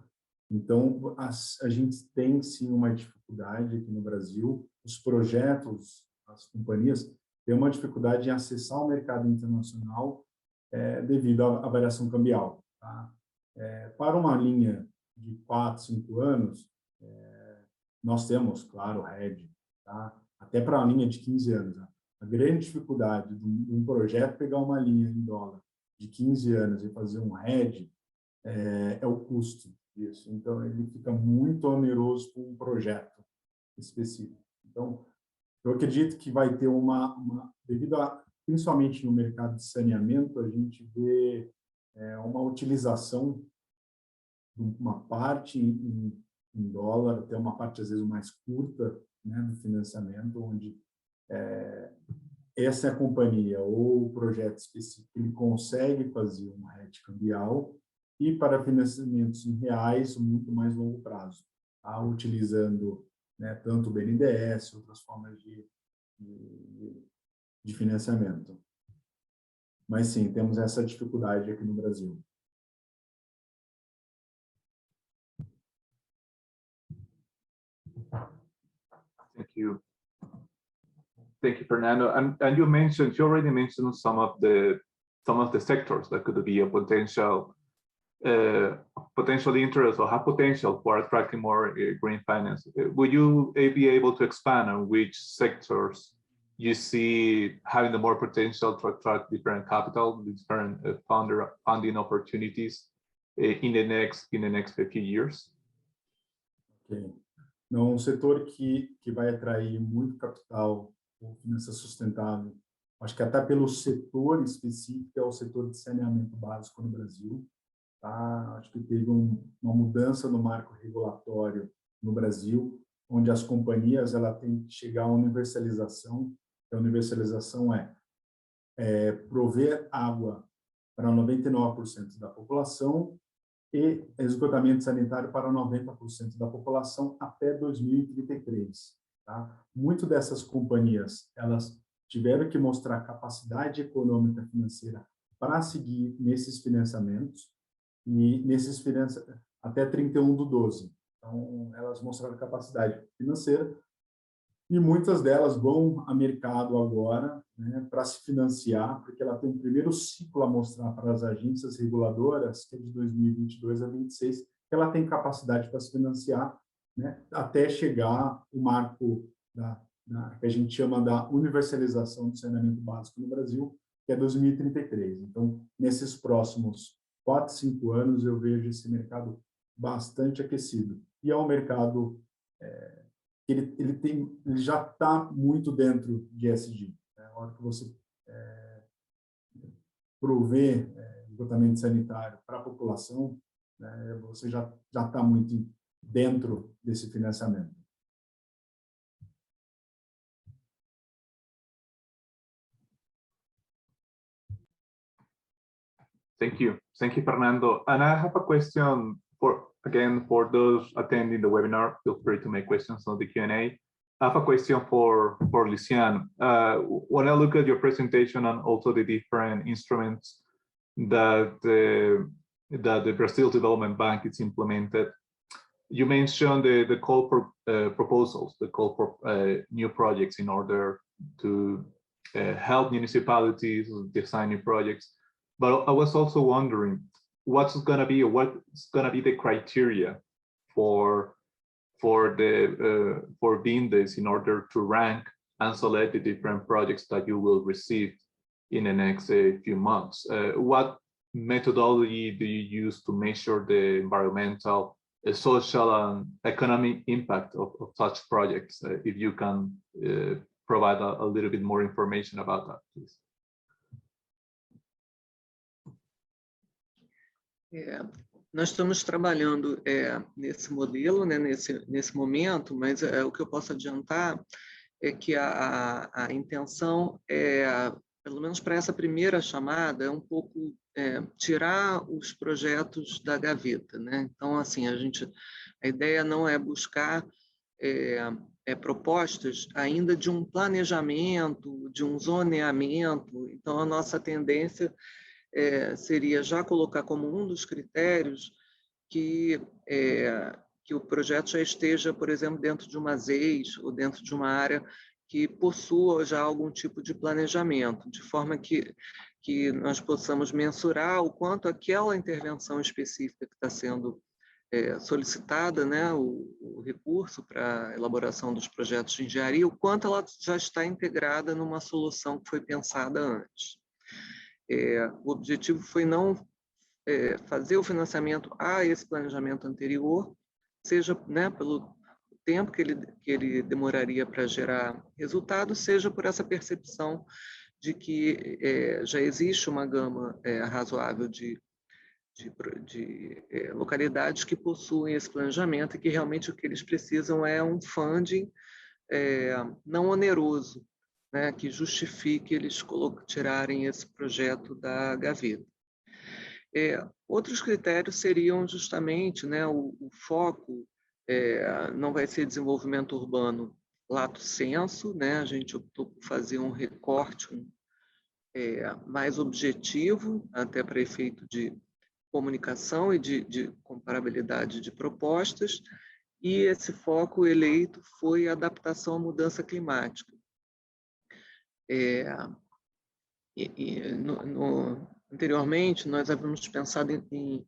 Então, a gente tem, sim, uma dificuldade aqui no Brasil. Os projetos, as companhias, têm uma dificuldade em acessar o mercado internacional devido à variação cambial, tá? Para uma linha de 4, 5 anos, Nós temos, claro, hedge, tá? Até para a linha de 15 anos. Né? A grande dificuldade de um projeto pegar uma linha em dólar de 15 anos e fazer um hedge é o custo disso. Então, ele fica muito oneroso com um projeto específico. Então, eu acredito que vai ter devido a, principalmente no mercado de saneamento, a gente vê uma utilização de uma parte em dólar, até uma parte, às vezes, mais curta, né, do financiamento, onde essa é a companhia ou o projeto específico, ele consegue fazer um hedge cambial e para financiamentos em reais, muito mais longo prazo, tá? Utilizando, né, tanto o BNDES, outras formas de financiamento. Mas, sim, temos essa dificuldade aqui no Brasil. Thank you. Thank you, Fernando. And you already mentioned some of the sectors that could be a potential interest or have potential for attracting more green finance. Would you be able to expand on which sectors you see having the more potential to attract different capital, different funding opportunities in the next few years? Okay. Não, um setor que vai atrair muito capital com finança sustentável, acho que até pelo setor específico, é o setor de saneamento básico no Brasil. Tá? Acho que teve uma mudança no marco regulatório no Brasil, onde as companhias têm que chegar à universalização. A universalização é prover água para 99% da população e esgotamento sanitário para 90% da população até 2033. Tá? Muito dessas companhias, elas tiveram que mostrar capacidade econômica e financeira para seguir nesses financiamentos, e nesses financiamentos até 31/12. Então, elas mostraram capacidade financeira, e muitas delas vão ao mercado agora, né, para se financiar, porque ela tem um primeiro ciclo a mostrar para as agências reguladoras, que é de 2022 a 2026, que ela tem capacidade para se financiar, né, até chegar o marco que a gente chama da universalização do saneamento básico no Brasil, que é 2033. Então, nesses próximos 4, 5 anos, eu vejo esse mercado bastante aquecido. E é um mercado ele já está muito dentro de ESG. Né? A hora que você prover esgotamento sanitário para a população, né, você já está muito dentro desse financiamento. Thank you, Fernando. And I have a question for those attending the webinar. Feel free to make questions on the Q&A. I have a question for Lucian. When I look at your presentation and also the different instruments that the Brazil Development Bank is implemented, you mentioned the call for proposals, the call for new projects in order to help municipalities design new projects. But I was also wondering, what's going to be the criteria for being this in order to rank and select the different projects that you will receive in the next few months? What methodology do you use to measure the environmental, social, and economic impact of such projects? If you can provide a little bit more information about that, please. Nós estamos trabalhando nesse modelo, né, nesse momento, mas o que eu posso adiantar é que a intenção pelo menos para essa primeira chamada, é um pouco tirar os projetos da gaveta, né? Então, assim, a ideia não é buscar propostas ainda de um planejamento, de um zoneamento. Então, a nossa tendência seria já colocar como um dos critérios que o projeto já esteja, por exemplo, dentro de uma ZEIS ou dentro de uma área que possua já algum tipo de planejamento, de forma que nós possamos mensurar o quanto aquela intervenção específica que está sendo solicitada, né, o recurso para a elaboração dos projetos de engenharia, o quanto ela já está integrada numa solução que foi pensada antes. O objetivo foi não fazer o financiamento a esse planejamento anterior, seja, né, pelo tempo que ele demoraria para gerar resultado, seja por essa percepção de que já existe uma gama razoável de localidades que possuem esse planejamento e que realmente o que eles precisam é um funding não oneroso, né, que justifique eles tirarem esse projeto da gaveta. Outros critérios seriam justamente, né, o foco não vai ser desenvolvimento urbano lato sensu, né, a gente optou por fazer um recorte mais objetivo, até para efeito de comunicação e de comparabilidade de propostas, e esse foco eleito foi a adaptação à mudança climática. Anteriormente, nós havíamos pensado em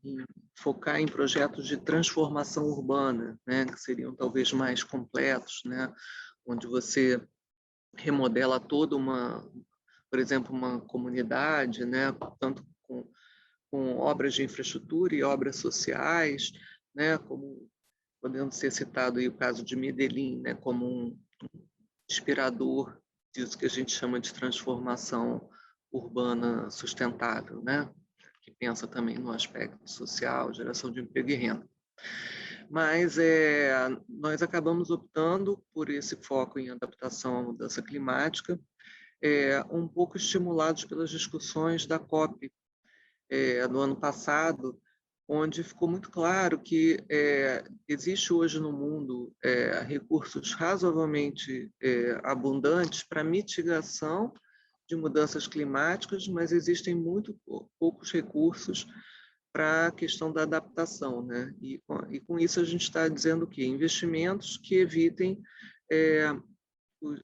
focar em projetos de transformação urbana, né, que seriam talvez mais completos, né, onde você remodela toda por exemplo, uma comunidade, né, tanto com obras de infraestrutura e obras sociais, né, como podendo ser citado aí o caso de Medellín, né, como um inspirador disso que a gente chama de transformação urbana sustentável, né, que pensa também no aspecto social, geração de emprego e renda. Mas nós acabamos optando por esse foco em adaptação à mudança climática, um pouco estimulados pelas discussões da COP do ano passado, onde ficou muito claro que existe hoje no mundo recursos razoavelmente abundantes para mitigação de mudanças climáticas, mas existem muito poucos recursos para a questão da adaptação, né? E com isso a gente está dizendo que investimentos que evitem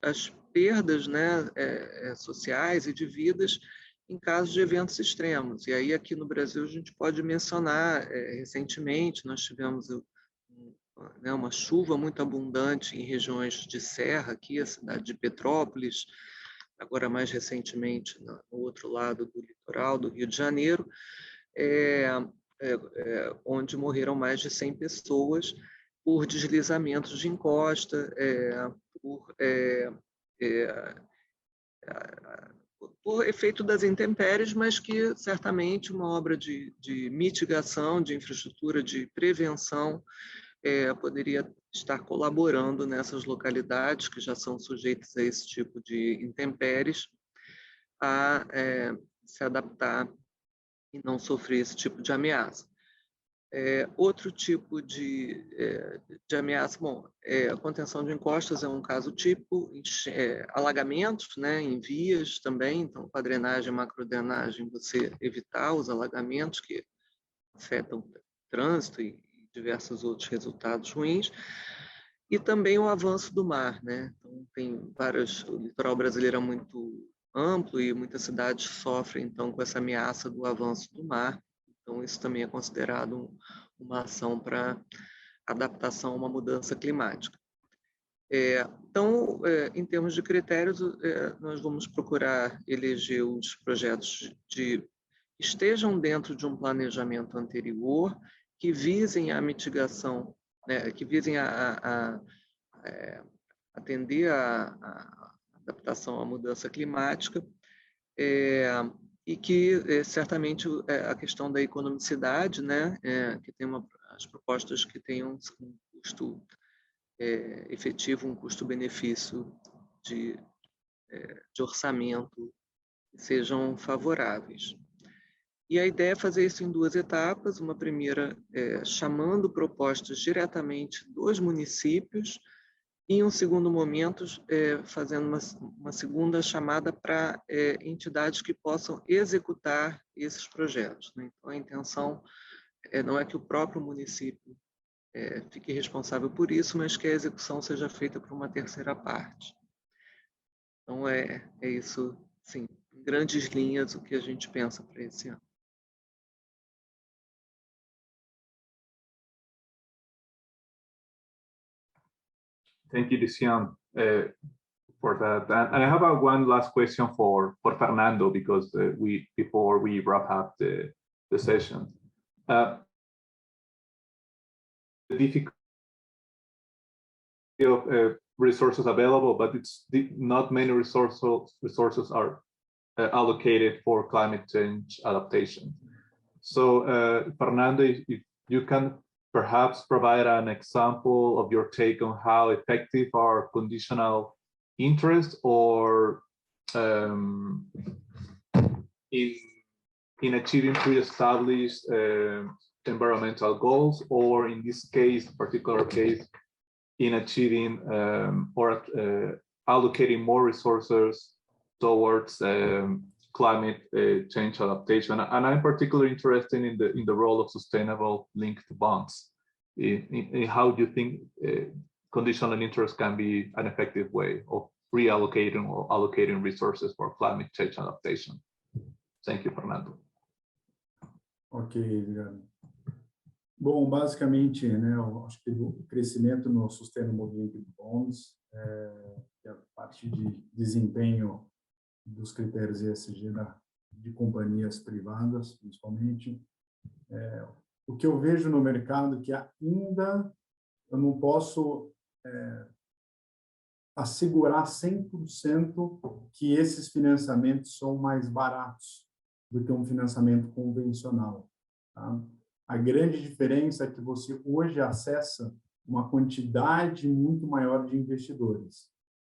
as perdas, né, sociais e de vidas em caso de eventos extremos. E aí aqui no Brasil a gente pode mencionar, recentemente nós tivemos uma chuva muito abundante em regiões de serra, aqui a cidade de Petrópolis, agora mais recentemente no outro lado do litoral do Rio de Janeiro, onde morreram mais de 100 pessoas por deslizamentos de encosta, por efeito das intempéries, mas que certamente uma obra de mitigação, de infraestrutura, de prevenção poderia estar colaborando nessas localidades que já são sujeitas a esse tipo de intempéries a se adaptar e não sofrer esse tipo de ameaça. Outro tipo de ameaça, bom, a contenção de encostas é um caso típico, alagamentos, né, em vias também, então com a drenagem e macrodrenagem você evitar os alagamentos que afetam o trânsito e diversos outros resultados ruins, e também o avanço do mar, né, então tem o litoral brasileiro é muito amplo e muitas cidades sofrem então com essa ameaça do avanço do mar. Então, isso também é considerado uma ação para adaptação a uma mudança climática. Então, em termos de critérios, nós vamos procurar eleger os projetos que estejam dentro de um planejamento anterior, que visem a mitigação, né, que visem atender a adaptação à mudança climática, e que certamente a questão da economicidade, né, que tem as propostas que tenham um custo efetivo, um custo-benefício de orçamento que sejam favoráveis. E a ideia é fazer isso em 2 etapas, uma primeira chamando propostas diretamente dos municípios, e em um segundo momento, fazendo uma segunda chamada para entidades que possam executar esses projetos, né? Então, a intenção não é que o próprio município fique responsável por isso, mas que a execução seja feita por uma terceira parte. Então, é isso, sim, em grandes linhas, o que a gente pensa para esse ano. Thank you, Lucian, for that. And I have one last question for Fernando, because before we wrap up the session. The difficulty of resources available, but not many resources are allocated for climate change adaptation. So, Fernando, if you can perhaps provide an example of your take on how effective are conditional interest, or in achieving pre-established environmental goals, or in this particular case, in achieving or allocating more resources towards climate change adaptation. And I'm particularly interested in the role of sustainable linked bonds. In how do you think conditional interest can be an effective way of reallocating or allocating resources for climate change adaptation? Thank you, Fernando. Ok, obrigado. Bom, basicamente, né, eu acho que o crescimento no Sustainable Linked Bonds, que é a parte de desempenho dos critérios ESG de companhias privadas, principalmente, o que eu vejo no mercado que ainda eu não posso assegurar 100% que esses financiamentos são mais baratos do que um financiamento convencional. Tá? A grande diferença é que você hoje acessa uma quantidade muito maior de investidores.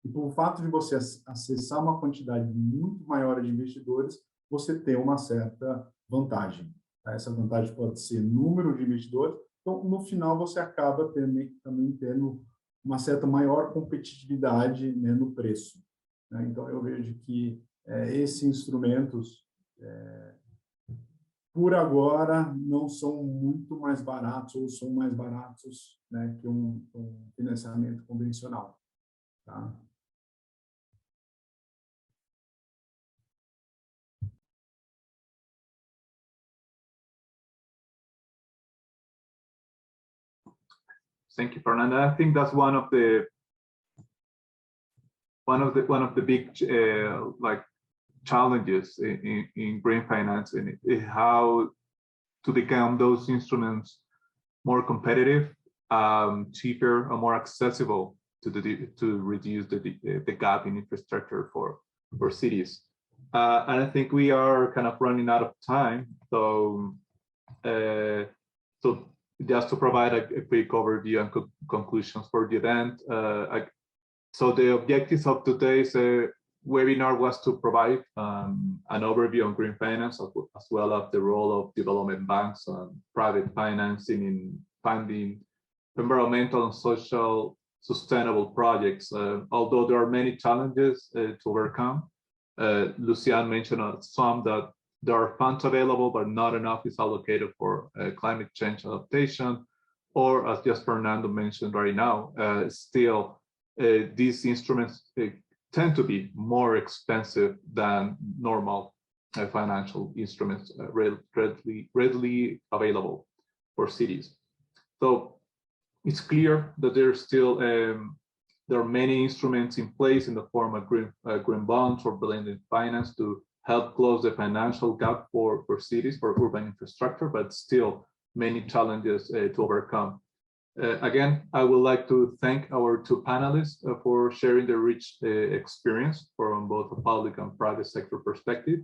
E por fato de você acessar uma quantidade muito maior de investidores, você tem uma certa vantagem. Tá? Essa vantagem pode ser número de investidores, então no final você acaba também tendo uma certa maior competitividade, né, no preço. Né? Então eu vejo que esses instrumentos por agora não são muito mais baratos, ou são mais baratos, né, que um financiamento convencional. Tá? Thank you, Fernando. I think that's one of the big like challenges in green financing, is how to become those instruments more competitive, cheaper, and more accessible to reduce the gap in infrastructure for cities. And I think we are kind of running out of time, so just to provide a quick overview and conclusions for the event. So the objectives of today's webinar was to provide an overview on green finance, as well as the role of development banks and private financing in funding environmental and social sustainable projects. Although there are many challenges to overcome, Lucian mentioned some, that there are funds available, but not enough is allocated for climate change adaptation, or as just Fernando mentioned right now, still these instruments tend to be more expensive than normal financial instruments readily available for cities. So it's clear that there's still there are many instruments in place in the form of green bonds or blended finance to help close the financial gap for cities, for urban infrastructure, but still many challenges to overcome. Again, I would like to thank our two panelists for sharing their rich experience from both the public and private sector perspective.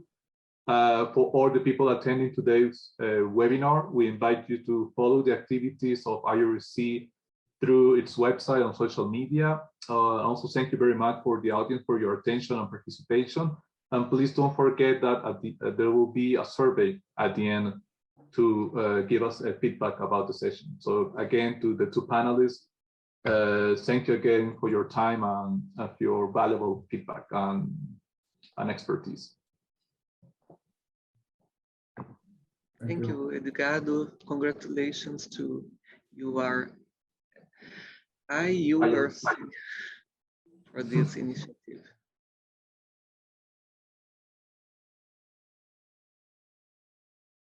For all the people attending today's webinar, we invite you to follow the activities of IREC through its website and social media. Also, thank you very much for the audience for your attention and participation. And please don't forget that there will be a survey at the end to give us a feedback about the session. So again, to the two panelists, thank you again for your time and for your valuable feedback and expertise. Thank you, Edgardo. Congratulations to IURC for this initiative.